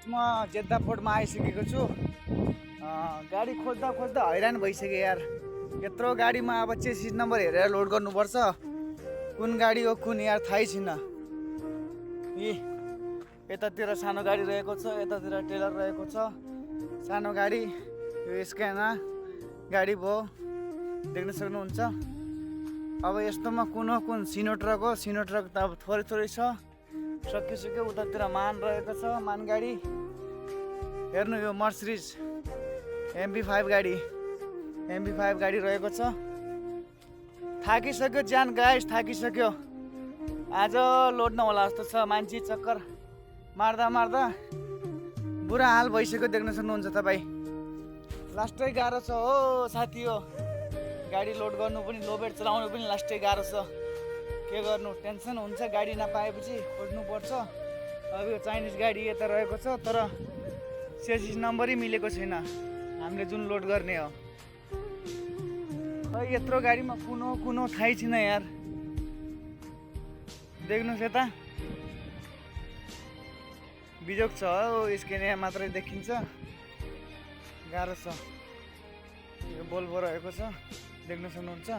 म जेद्दा पोर्टमा आइसकेको छु। गाडी खोज्दा खोज्दा हैरान भइसक्यो यार। यत्रो गाडीमा अब चेसिस नम्बर हेरेर लोड गर्नुपर्छ। कुन गाडी हो कुन यार थाहै छैन। यतातिर सानो गाडी रहेको छ, यतातिर टेलर रहेको छ। सानो गाडी यो स्क्याना गाडी भयो, देख्न सक्नुहुन्छ। अब यस्तोमा कुन हो कुन सिनो ट्रक हो। सिनो ट्रक त अब थोरै थोरै छ, सकिसक्यो। उतातिर मान रहेको छ, मान गाडी हेर्नु। यो मर्सिडिज MP5 गाडी, MP5 गाडी रहेको छ। थाकिसक्यो ज्यान गाइस, थाकिसक्यो। आज लोड नहोला जस्तो छ। मान्छे चक्कर मार्दा मार्दा बुरा हाल भइसक्यो, देख्न सक्नुहुन्छ तपाईँ। लास्टै गाह्रो छ हो साथी। हो गाडी लोड गर्नु पनि, लो बेड चलाउनु पनि लास्टै गाह्रो छ। के गर्नु, टेन्सन हुन्छ गाडी नपाएपछि, खोज्नुपर्छ। अब यो चाइनिज गाडी यता रहेको छ, तर चेसिस नम्बरै मिलेको छैन हामीले जुन लोड गर्ने हो। खै यत्रो गाडीमा कुन हो थाहै छैन यार। देख्नुहोस् यता बिजोग छ हो, स्क्यानिया मात्रै देखिन्छ। गाह्रो छ। यो बोल्बो रहेको छ, देख्न सक्नुहुन्छ।